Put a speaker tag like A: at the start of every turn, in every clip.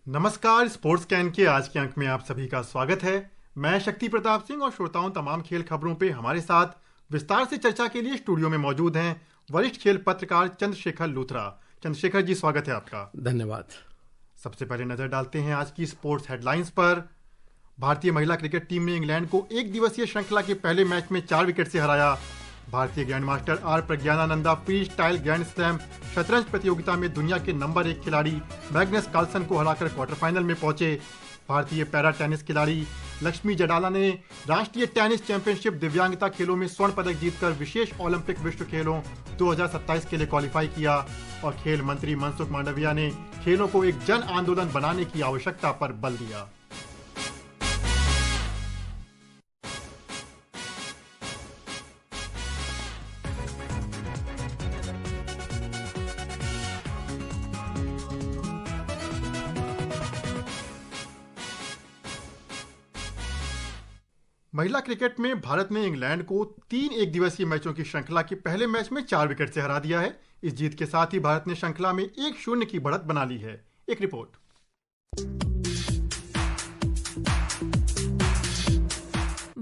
A: नमस्कार। Sports can के आज के अंक में आप सभी का स्वागत है। मैं शक्ति प्रताप सिंह और श्रोताओं तमाम खेल खबरों पे हमारे साथ विस्तार से चर्चा के लिए स्टूडियो में मौजूद हैं वरिष्ठ खेल पत्रकार चंद्रशेखर लूथरा। चंद्रशेखर जी, स्वागत है आपका।
B: धन्यवाद।
A: सबसे पहले नजर डालते हैं आज की स्पोर्ट्स हेडलाइंस पर। भारतीय महिला क्रिकेट टीम ने इंग्लैंड को एक दिवसीय श्रृंखला के पहले मैच में 4 विकेट से हराया। भारतीय grand master R Praggnanandhaa free style grand slam शतरंज प्रतियोगिता में दुनिया के नंबर 1 खिलाड़ी मैग्नस कार्लसन को हराकर क्वार्टर फाइनल में पहुंचे। भारतीय पैरा टेनिस खिलाड़ी लक्ष्मी जडाला ने राष्ट्रीय टेनिस चैंपियनशिप दिव्यांगता खेलों में स्वर्ण पदक जीतकर विशेष ओलंपिक विश्व खेलों 2027 के लिए क्वालिफाई किया। और खेल मंत्री मनसुख मांडविया ने खेलों को एक जन आंदोलन बनाने की आवश्यकता पर बल दिया। महिला क्रिकेट में भारत ने इंग्लैंड को 3 एक दिवसीय मैचों की श्रृंखला के पहले मैच में 4 विकेट से हरा दिया है। इस जीत के साथ ही भारत ने श्रृंखला में 1-0 की बढ़त बना ली है। एक रिपोर्ट।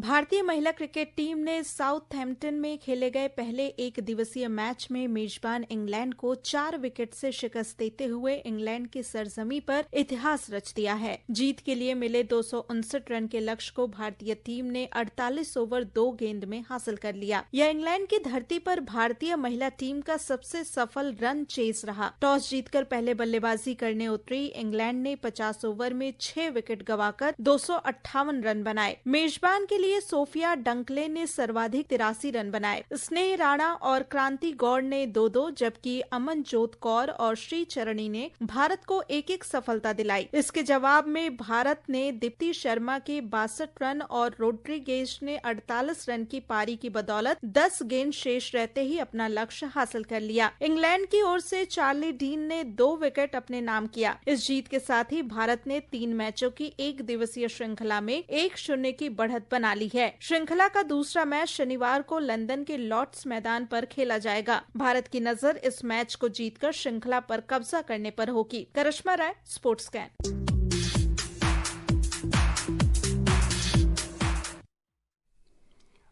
C: भारतीय महिला क्रिकेट टीम ने साउथहैम्पटन में खेले गए पहले एक दिवसीय मैच में मेजबान इंग्लैंड को 4 विकेट से शिकस्त देते हुए इंग्लैंड की सरजमी पर इतिहास रच दिया है। जीत के लिए मिले 259 रन के लक्ष्य को भारतीय टीम ने 48 ओवर 2 गेंद में हासिल कर लिया। यह इंग्लैंड की धरती पर भारतीय महिला टीम का सबसे सफल रन चेस रहा। टॉस जीतकर पहले बल्लेबाजी करने उतरी इंग्लैंड ने 50 ओवर में 6 विकेट गंवाकर 258 रन बनाए। मेजबान के लिए सोफिया डंकले ने सर्वाधिक 83 रन बनाए। स्नेह राणा और क्रांति गौड़ ने 2-2 जबकि अमनजोत कौर और श्री चरणी ने भारत को एक-एक सफलता दिलाई। इसके जवाब में भारत ने दीप्ति शर्मा के 62 रन और रोड्रिगेज ने 48 रन की पारी की बदौलत 10 गेंद शेष रहते ही अपना लक्ष्य हासिल कर लिया। इंग्लैंड की ओर से चार्ली डीन ने 2 विकेट अपने नाम किया। इस जीत के साथ ही भारत ने 3 मैचों की एक दिवसीय श्रृंखला में 1-0 की बढ़त बना ली है। श्रृंखला का दूसरा मैच शनिवार को लंदन के लॉर्ड्स मैदान पर खेला जाएगा। भारत की नजर इस मैच को जीतकर श्रृंखला पर कब्जा करने पर होगी। करिश्मा राय, स्पोर्ट्स कैन।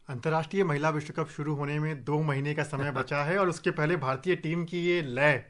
A: अंतर्राष्ट्रीय महिला विश्व कप शुरू होने में 2 महीने का समय बचा है और उसके पहले भारतीय टीम की ये लय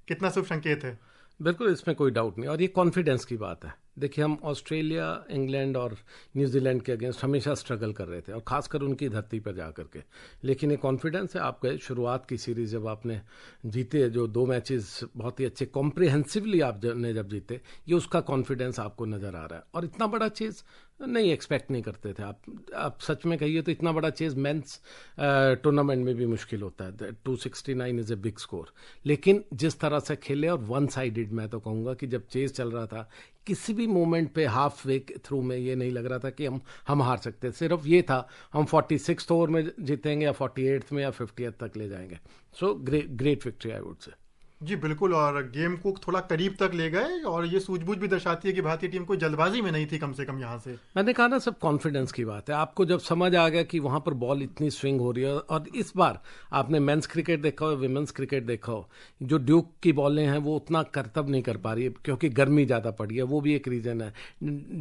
A: कितना शुभ संकेत है।
B: बिल्कुल, इसमें कोई डाउट नहीं। और ये कॉन्फिडेंस की बात है। देखिए, हम ऑस्ट्रेलिया, इंग्लैंड और न्यूजीलैंड के अगेंस्ट हमेशा स्ट्रगल कर रहे थे, और खासकर उनकी धरती पर जा करके। लेकिन ये कॉन्फिडेंस है। आपके शुरुआत की सीरीज जब आपने जीते, जो 2 मैचेस बहुत ही अच्छे कॉम्प्रिहेंसिवली आपने जब जीते, ये उसका कॉन्फिडेंस आपको नजर आ रहा है। और इतना बड़ा चीज नहीं एक्सपेक्ट नहीं करते थे आप सच में कहिए तो इतना बड़ा चेज मेंस टूर्नामेंट में भी मुश्किल होता है। 269 इज ए बिग स्कोर। लेकिन जिस तरह से खेले, और वन साइडेड, मैं तो कहूँगा कि जब चेज चल रहा था, किसी भी मोमेंट पे हाफ वे थ्रू में ये नहीं लग रहा था कि हम हार सकते। सिर्फ ये था हम 46 ओवर में जीतेंगे या 48 में या 50th तक ले जाएंगे। So great victory I would say.
A: जी बिल्कुल, और गेम को थोड़ा करीब तक ले गए, और ये सूझबूझ भी दर्शाती है कि भारतीय टीम को जल्दबाजी में नहीं थी कम से कम। यहाँ से
B: मैंने कहा ना, सब कॉन्फिडेंस की बात है। आपको जब समझ आ गया कि वहां पर बॉल इतनी स्विंग हो रही है, और इस बार आपने मेंस क्रिकेट देखा हो, विमेंस क्रिकेट देखा हो, जो ड्यूक की बॉलें हैं वो उतना करतब नहीं कर पा रही है क्योंकि गर्मी ज़्यादा पड़ी है। वो भी एक रीज़न है।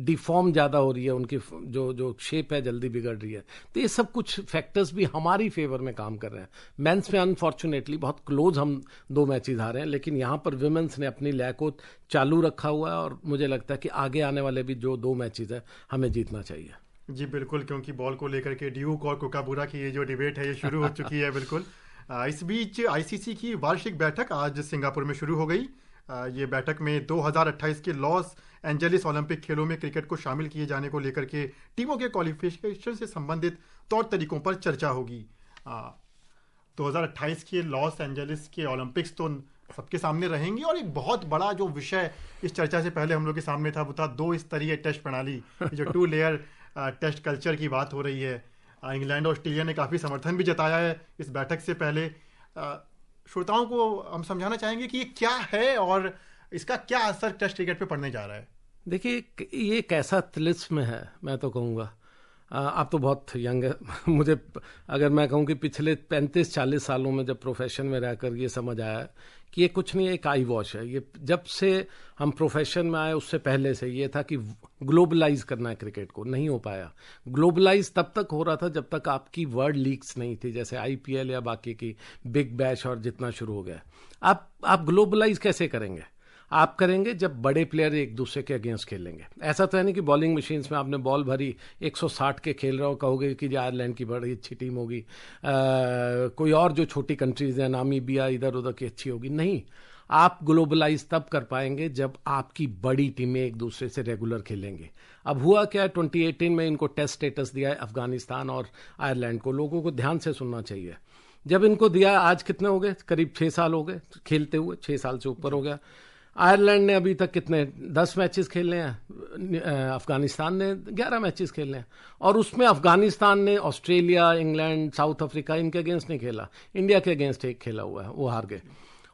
B: डिफॉर्म ज़्यादा हो रही है, उनकी जो शेप है जल्दी बिगड़ रही है। तो ये सब कुछ फैक्टर्स भी हमारी फेवर में काम कर रहे हैं। मेंस में अनफॉर्चुनेटली बहुत क्लोज हम 2 मैचेस हारे हैं, लेकिन यहाँ पर विमेंस ने अपनी लय को चालू रखा हुआ है, और मुझे लगता है कि आगे आने वाले भी जो 2 मैचेस हैं हमें जीतना चाहिए।
A: जी बिल्कुल, क्योंकि बॉल को लेकर के ड्यूक और कोकाबुरा की ये जो डिबेट है ये शुरू हो चुकी है। बिल्कुल। इस बीच आईसीसी की वार्षिक बैठक आज सिंगापुर में शुरू हो गई। ये बैठक में 2028 के लॉस एंजलिस ओलंपिक खेलों में क्रिकेट को शामिल किए जाने को लेकर के टीमों के क्वालिफिकेशन से संबंधित तौर तरीकों पर चर्चा होगी। 2028 के लॉस एंजलिस के ओलंपिक्स तो सबके सामने रहेंगी, और एक बहुत बड़ा जो विषय इस चर्चा से पहले हम लोग के सामने था वो था 2 स्तरीय टेस्ट प्रणाली, जो 2 लेयर टेस्ट कल्चर की बात हो रही है। इंग्लैंड और ऑस्ट्रेलिया ने काफ़ी समर्थन भी जताया है इस बैठक से पहले। श्रोताओं को हम समझाना चाहेंगे कि ये क्या है और इसका क्या असर टेस्ट क्रिकेट पे पड़ने जा रहा है।
B: देखिए, ये एक ऐसा तिलिस्म है, मैं तो कहूँगा। आप तो बहुत यंग है मुझे अगर मैं कहूँ कि पिछले 35-40 सालों में जब प्रोफेशन में रहकर ये समझ आया कि ये कुछ नहीं, एक आई वॉश है। ये जब से हम प्रोफेशन में आए उससे पहले से ये था कि ग्लोबलाइज करना है क्रिकेट को, नहीं हो पाया। ग्लोबलाइज तब तक हो रहा था जब तक आपकी वर्ल्ड लीग्स नहीं थी, जैसे आईपीएल या बाकी की बिग बैश और जितना शुरू हो गया। आप ग्लोबलाइज कैसे करेंगे? आप करेंगे जब बड़े प्लेयर एक दूसरे के अगेंस्ट खेलेंगे। ऐसा तो है नहीं कि बॉलिंग मशीन्स में आपने बॉल भरी 160 के खेल रहे हो, कहोगे कि आयरलैंड की बड़ी अच्छी टीम होगी, कोई और जो छोटी कंट्रीज हैं नामीबिया इधर उधर की अच्छी होगी। नहीं, आप ग्लोबलाइज तब कर पाएंगे जब आपकी बड़ी टीमें एक दूसरे से रेगुलर खेलेंगे। अब हुआ क्या, 2018 में इनको टेस्ट स्टेटस दिया है अफगानिस्तान और आयरलैंड को। लोगों को ध्यान से सुनना चाहिए। जब इनको दिया, आज कितने हो गए, करीब 6 साल हो गए खेलते हुए, 6 साल से ऊपर हो गया। आयरलैंड ने अभी तक कितने 10 मैचेस खेले हैं, अफगानिस्तान ने 11 मैचेस खेले हैं, और उसमें अफगानिस्तान ने ऑस्ट्रेलिया, इंग्लैंड, साउथ अफ्रीका इनके अगेंस्ट नहीं खेला, इंडिया के अगेंस्ट एक खेला हुआ है, वो हार गए।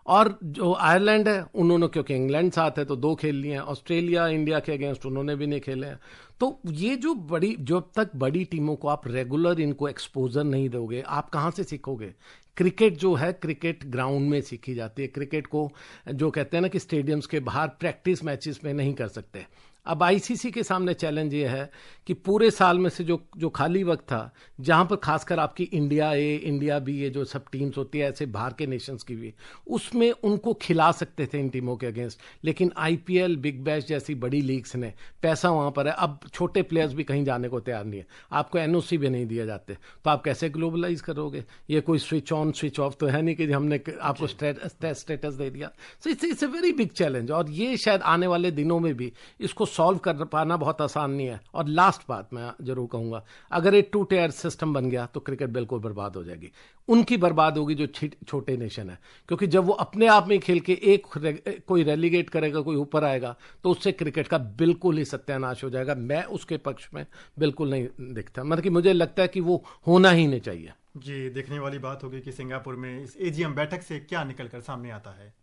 B: और जो आयरलैंड है उन्होंने, क्योंकि इंग्लैंड साथ है तो 2 खेल लिए हैं, ऑस्ट्रेलिया इंडिया के अगेंस्ट उन्होंने भी नहीं खेले हैं। तो ये जब तक बड़ी टीमों को आप रेगुलर इनको एक्सपोजर नहीं दोगे, आप कहाँ से सीखोगे? क्रिकेट जो है, क्रिकेट ग्राउंड में सीखी जाती है। क्रिकेट को जो कहते हैं ना कि स्टेडियम्स के बाहर प्रैक्टिस मैचेस में नहीं कर सकते। अब आईसीसी के सामने चैलेंज ये है कि पूरे साल में से जो खाली वक्त था, जहां पर खासकर आपकी इंडिया ए, इंडिया बी, ये जो सब टीम्स होती है ऐसे बाहर के नेशंस की भी, उसमें उनको खिला सकते थे इन टीमों के अगेंस्ट। लेकिन आईपीएल, बिग बैश जैसी बड़ी लीग्स ने, पैसा वहां पर है, अब छोटे प्लेयर्स भी कहीं जाने को तैयार नहीं है, आपको एनओसी भी नहीं दिए जाते, तो आप कैसे ग्लोबलाइज करोगे? ये कोई स्विच ऑन स्विच ऑफ तो है नहीं कि हमने आपको स्टेटस दे दिया। So it's a very big challenge, और ये शायद आने वाले दिनों में भी इसको सॉल्व कर पाना बहुत आसान नहीं है। और लास्ट बात मैं जरूर कहूंगा, अगर एक 2 टायर सिस्टम बन गया तो क्रिकेट बिल्कुल बर्बाद हो जाएगी। उनकी बर्बाद होगी जो छोटे नेशन है, क्योंकि जब वो अपने आप में खेल के कोई रेलीगेट करेगा, कोई ऊपर आएगा, तो उससे क्रिकेट का बिल्कुल ही सत्यानाश हो जाएगा। मैं उसके पक्ष में बिल्कुल नहीं दिखता, मतलब कि मुझे लगता है कि वो होना ही नहीं चाहिए।
A: जी, देखने वाली बात होगी कि सिंगापुर में इस एजीएम बैठक से क्या निकलकर सामने आता है।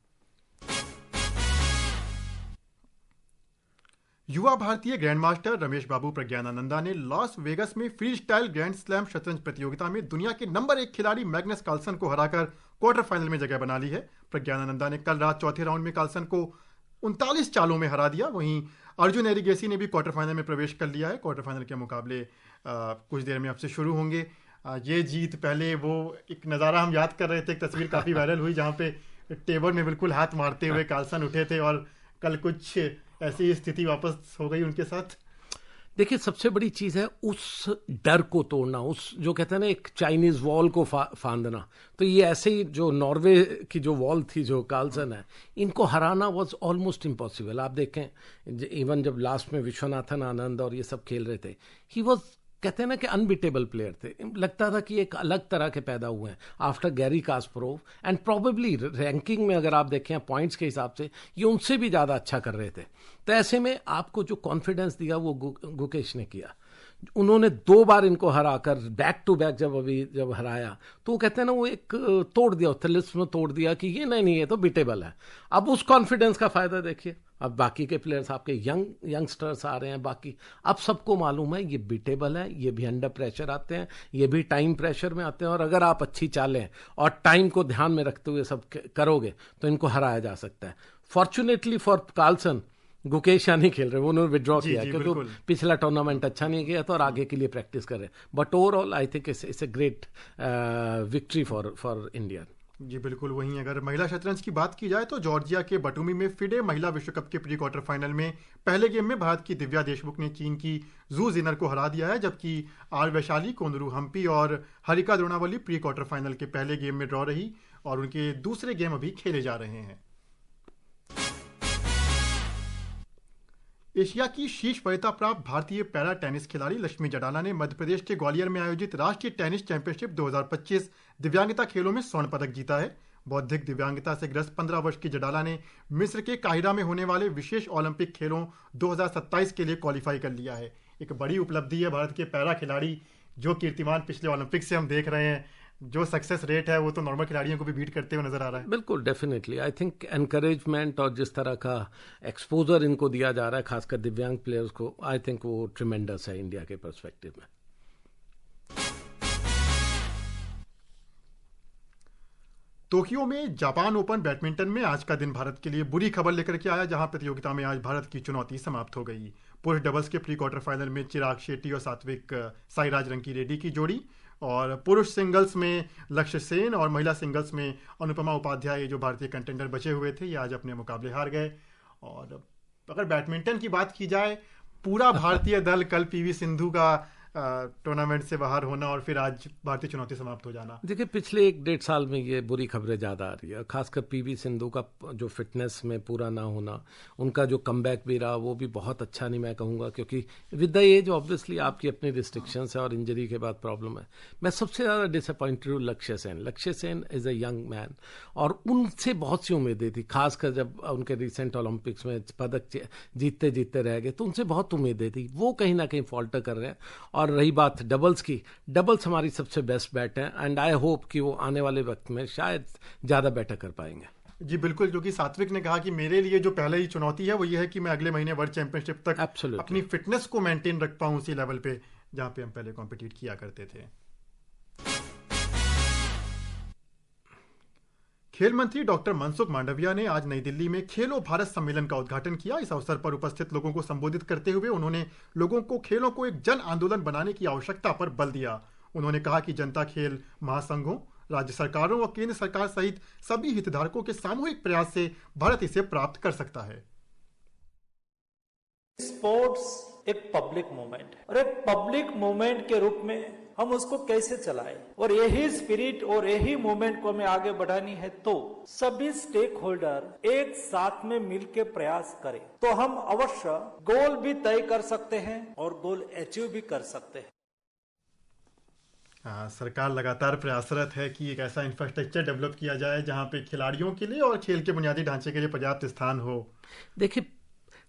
A: युवा भारतीय ग्रैंडमास्टर रमेश बाबू प्रज्ञानानंदा ने लॉस वेगस में फ्री स्टाइल ग्रैंड स्लैम शतरंज प्रतियोगिता में दुनिया के नंबर 1 खिलाड़ी मैग्नस कार्लसन को हराकर क्वार्टर फाइनल में जगह बना ली है। प्रज्ञानानंदा ने कल रात चौथे राउंड में कार्लसन को 39 चालों में हरा दिया। वहीं अर्जुन एरिगेसी ने भी क्वार्टर फाइनल में प्रवेश कर लिया है। क्वार्टर फाइनल के मुकाबले कुछ देर में आपसे शुरू होंगे। ये जीत, पहले वो एक नज़ारा हम याद कर रहे थे, एक तस्वीर काफ़ी वायरल हुई जहाँ पे टेबल में बिल्कुल हाथ मारते हुए कार्लसन उठे थे, और कल कुछ ऐसी स्थिति वापस हो गई उनके साथ।
B: देखिए, सबसे बड़ी चीज है उस डर को तोड़ना, उस जो कहते हैं ना एक चाइनीज वॉल को फांदना। तो ये ऐसे ही जो नॉर्वे की जो वॉल थी, जो कार्लसन है, इनको हराना वाज ऑलमोस्ट इम्पॉसिबल। आप देखें, इवन जब लास्ट में विश्वनाथन आनंद और ये सब खेल रहे थे, ही वॉज, कहते हैं ना कि अनबीटेबल प्लेयर थे। लगता था कि एक अलग तरह के पैदा हुए हैं after Gary Kasparov, and probably ranking में अगर आप देखें पॉइंट्स के हिसाब से ये उनसे भी ज़्यादा अच्छा कर रहे थे। तो ऐसे में आपको जो कॉन्फिडेंस दिया वो गुकेश ने किया। उन्होंने 2 बार इनको हराकर बैक टू बैक जब हराया, तो वो कहते हैं ना वो एक तोड़ दिया, थ्रिलिस्ट में तोड़ दिया कि ये नहीं ये तो बीटेबल है। अब उस कॉन्फिडेंस का फायदा देखिए, अब बाकी के प्लेयर्स, आपके यंगस्टर्स आ रहे हैं, बाकी अब सबको मालूम है ये बीटेबल है, ये भी अंडर प्रेशर आते हैं, ये भी टाइम प्रेशर में आते हैं, और अगर आप अच्छी चालें और टाइम को ध्यान में रखते हुए सब करोगे तो इनको हराया जा सकता है। फॉर्चुनेटली फॉर कार्लसन, गुकेश नहीं खेल रहे, उन्होंने विड्रॉ किया क्योंकि पिछला टूर्नामेंट अच्छा नहीं किया था और आगे के लिए प्रैक्टिस कर रहे हैं। But overall I think it's a great victory for India.
A: जी बिल्कुल। वहीं अगर महिला शतरंज की बात की जाए तो जॉर्जिया के बटूमी में फिडे महिला विश्व कप के प्री क्वार्टर फाइनल में पहले गेम में भारत की दिव्या देशमुख ने चीन की जू जिनर को हरा दिया है, जबकि आर वैशाली, कोंदरू हम्पी और Harika Dronavalli pre quarter final के पहले गेम में ड्रॉ रही, और उनके दूसरे गेम अभी खेले जा रहे हैं। एशिया की शीर्ष वरीयता प्राप्त भारतीय पैरा टेनिस खिलाड़ी लक्ष्मी जडाला ने मध्य प्रदेश के ग्वालियर में आयोजित राष्ट्रीय टेनिस चैंपियनशिप 2025 दिव्यांगता खेलों में स्वर्ण पदक जीता है। बौद्धिक दिव्यांगता से ग्रस्त 15 वर्ष की जडाला ने मिस्र के काहिरा में होने वाले विशेष ओलंपिक खेलों 2027 के लिए क्वालिफाई कर लिया है। एक बड़ी उपलब्धि है भारत के पैरा खिलाड़ी, जो कीर्तिमान पिछले ओलंपिक से हम देख रहे हैं, जो सक्सेस रेट है वो तो नॉर्मल खिलाड़ियों को भी बीट करते हुए नजर आ रहा है।
B: बिल्कुल, डेफिनेटली आई थिंक एनकरेजमेंट और जिस तरह का एक्सपोजर इनको दिया जा रहा है खासकर दिव्यांग प्लेयर्स को, आई थिंक वो ट्रिमेंडस है इंडिया के पर्सपेक्टिव में।
A: टोक्यो में जापान ओपन बैडमिंटन में आज का दिन भारत के लिए बुरी खबर लेकर के आया, जहां प्रतियोगिता में आज भारत की चुनौती समाप्त हो गई। पुरुष डबल्स के प्री क्वार्टर फाइनल में चिराग शेट्टी और सात्विक साईराज रंकीरेड्डी की जोड़ी, और पुरुष सिंगल्स में लक्ष्य सेन और महिला सिंगल्स में अनुपमा उपाध्याय, जो भारतीय कंटेंडर बचे हुए थे, ये आज अपने मुकाबले हार गए। और अगर बैडमिंटन की बात की जाए, पूरा भारतीय दल कल पीवी सिंधु का टूर्नामेंट से बाहर होना और फिर आज भारतीय चुनौती समाप्त हो जाना।
B: देखिए, पिछले 1-1.5 साल में ये बुरी खबरें ज़्यादा आ रही है, खासकर पीवी सिंधु का जो फिटनेस में पूरा ना होना, उनका जो कमबैक भी रहा वो भी बहुत अच्छा नहीं मैं कहूँगा, क्योंकि विद द एज ऑब्वियसली आपकी अपनी रिस्ट्रिक्शंस है और इंजरी के बाद प्रॉब्लम है। मैं सबसे ज़्यादा डिसअपॉइंटेड हूँ लक्ष्य Sen is a young man, और उनसे बहुत सी उम्मीदें थी, खासकर जब उनके रिसेंट ओलंपिक्स में पदक जीतते जीतते रह गए तो उनसे बहुत उम्मीदें थी। वो कहीं ना कहीं फॉल्टर कर रहे हैं। और रही बात डबल्स की, डबल्स हमारी सबसे बेस्ट बैट है, एंड आई होप कि वो आने वाले वक्त में शायद ज़्यादा बेटर कर पाएंगे।
A: जी बिल्कुल, जो कि सात्विक ने कहा कि मेरे लिए जो पहले ही चुनौती है वो ये है कि मैं अगले महीने वर्ल्ड चैंपियनशिप तक अपनी फिटनेस को मेंटेन रख पाऊं उसी लेवल पे जहां पे हम पहले कॉम्पिटिट किया करते थे। खेल मंत्री डॉक्टर मनसुख मांडविया ने आज नई दिल्ली में खेलो भारत सम्मेलन का उद्घाटन किया। इस अवसर पर उपस्थित लोगों को संबोधित करते हुए उन्होंने लोगों को खेलों को एक जन आंदोलन बनाने की आवश्यकता पर बल दिया। उन्होंने कहा कि जनता खेल महासंघों, राज्य सरकारों और केंद्र सरकार सहित सभी हितधारकों के सामूहिक प्रयास से भारत इसे प्राप्त कर सकता है।
D: स्पोर्ट्स एक पब्लिक मूवमेंट है और एक पब्लिक मूवमेंट के रूप में हम उसको कैसे चलाएं, और यही स्पिरिट और यही मूवमेंट को हमें आगे बढ़ानी है तो सभी स्टेक होल्डर एक साथ में मिलकर प्रयास करें तो हम अवश्य गोल भी तय कर सकते हैं और गोल अचीव भी कर सकते हैं।
A: सरकार लगातार प्रयासरत है कि एक ऐसा इंफ्रास्ट्रक्चर डेवलप किया जाए जहां पे खिलाड़ियों के लिए और खेल के बुनियादी ढांचे के लिए पर्याप्त स्थान हो।
B: देखिए,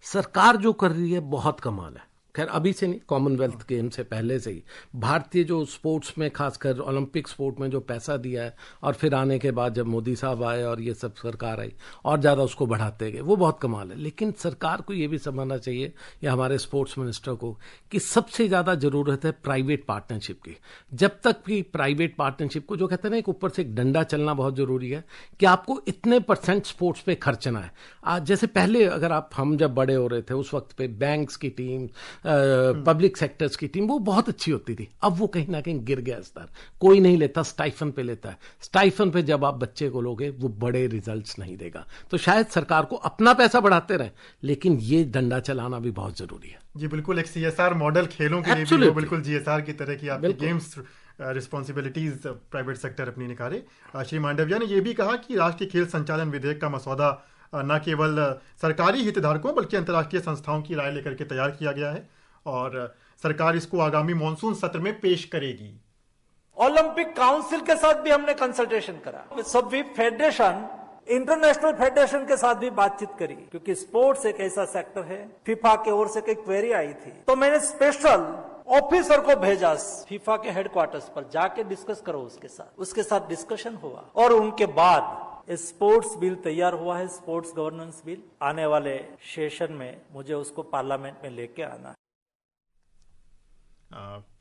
B: सरकार जो कर रही है बहुत कमाल है। खैर अभी से नहीं, कॉमनवेल्थ गेम से पहले से ही भारतीय जो स्पोर्ट्स में, खासकर ओलंपिक स्पोर्ट में जो पैसा दिया है, और फिर आने के बाद जब मोदी साहब आए और ये सब सरकार आई और ज़्यादा उसको बढ़ाते गए, वो बहुत कमाल है। लेकिन सरकार को ये भी समझना चाहिए, या हमारे स्पोर्ट्स मिनिस्टर को, कि सबसे ज़्यादा ज़रूरत है प्राइवेट पार्टनरशिप की। जब तक भी प्राइवेट पार्टनरशिप को, जो कहते हैं ना, एक ऊपर से एक डंडा चलना बहुत ज़रूरी है कि आपको इतने % स्पोर्ट्स पे खर्चना है। आज जैसे पहले अगर हम जब बड़े हो रहे थे उस वक्त पे बैंक्स की टीम, पब्लिक सेक्टर्स की टीम वो बहुत अच्छी होती थी। अब वो कहीं ना कहीं गिर गया स्तर, कोई नहीं लेता, स्टाइफन पे लेता है। स्टाइफन पे जब आप बच्चे को लोगे वो बड़े रिजल्ट्स नहीं देगा। तो शायद सरकार को अपना पैसा बढ़ाते रहे, लेकिन ये डंडा चलाना भी बहुत जरूरी है।
A: जी बिल्कुल, एक CSR मॉडल खेलों के लिए भी बिल्कुल GSR की तरह की आपकी गेम्स रिस्पॉन्सिबिलिटीज प्राइवेट सेक्टर अपनी निकाले। श्री मांडविया ने यह भी कहा कि राष्ट्रीय खेल संचालन विधेयक का मसौदा न केवल सरकारी हितधारकों बल्कि अंतर्राष्ट्रीय संस्थाओं की राय लेकर के तैयार किया गया है और सरकार इसको आगामी मॉनसून सत्र में पेश करेगी।
D: ओलंपिक काउंसिल के साथ भी हमने कंसल्टेशन करा, सभी फेडरेशन, इंटरनेशनल फेडरेशन के साथ भी बातचीत करी, क्योंकि स्पोर्ट्स एक ऐसा सेक्टर है। फीफा की ओर से एक क्वेरी आई थी तो मैंने स्पेशल ऑफिसर को भेजा फीफा के हेडक्वार्टर्स पर, जाके डिस्कस करो उसके साथ डिस्कशन हुआ और उनके बाद स्पोर्ट्स बिल तैयार हुआ है, स्पोर्ट्स गवर्नेंस बिल। आने वाले सेशन में मुझे उसको पार्लियामेंट में लेके आना है।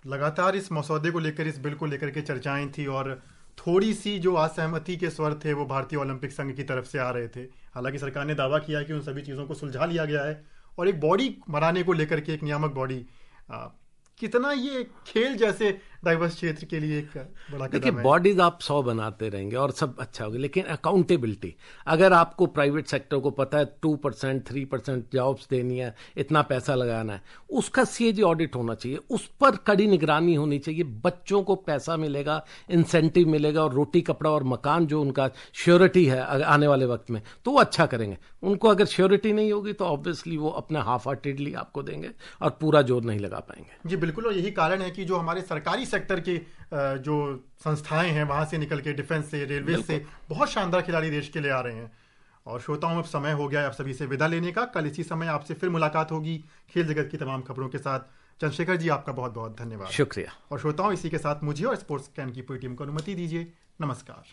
A: लगातार इस मसौदे को लेकर, इस बिल को लेकर के चर्चाएं थी और थोड़ी सी जो असहमति के स्वर थे वो भारतीय ओलंपिक संघ की तरफ से आ रहे थे। हालांकि सरकार ने दावा किया कि उन सभी चीज़ों को सुलझा लिया गया है और एक बॉडी बनाने को लेकर के, एक नियामक बॉडी, कितना ये खेल जैसे डाइवर्स क्षेत्र के लिए एक बड़ा कदम है।
B: देखिए, बॉडीज आप 100 बनाते रहेंगे और सब अच्छा होगा, लेकिन अकाउंटेबिलिटी, अगर आपको प्राइवेट सेक्टर को पता है 2%, 3% जॉब्स देनी है, इतना पैसा लगाना है, उसका CAG ऑडिट होना चाहिए, उस पर कड़ी निगरानी होनी चाहिए। बच्चों को पैसा मिलेगा, इंसेंटिव मिलेगा और रोटी कपड़ा और मकान जो उनका श्योरिटी है आने वाले वक्त में, तो वो अच्छा करेंगे। उनको अगर श्योरिटी नहीं होगी तो ऑब्वियसली वो अपना हाफ हार्टेडली आपको देंगे और पूरा जोर नहीं लगा पाएंगे।
A: जी बिल्कुल, और यही कारण है कि जो हमारे सरकारी सेक्टर के जो संस्थाएं हैं वहां से निकल के, डिफेंस से, रेलवे से बहुत शानदार खिलाड़ी देश के लिए आ रहे हैं। और श्रोताओं, अब समय हो गया है आप सभी से विदा लेने का। कल इसी समय आपसे फिर मुलाकात होगी खेल जगत की तमाम खबरों के साथ। चंद्रशेखर जी, आपका बहुत बहुत धन्यवाद।
B: शुक्रिया।
A: और श्रोताओं, इसी के साथ मुझे और स्पोर्ट्स स्कैन की पूरी टीम को अनुमति दीजिए। नमस्कार।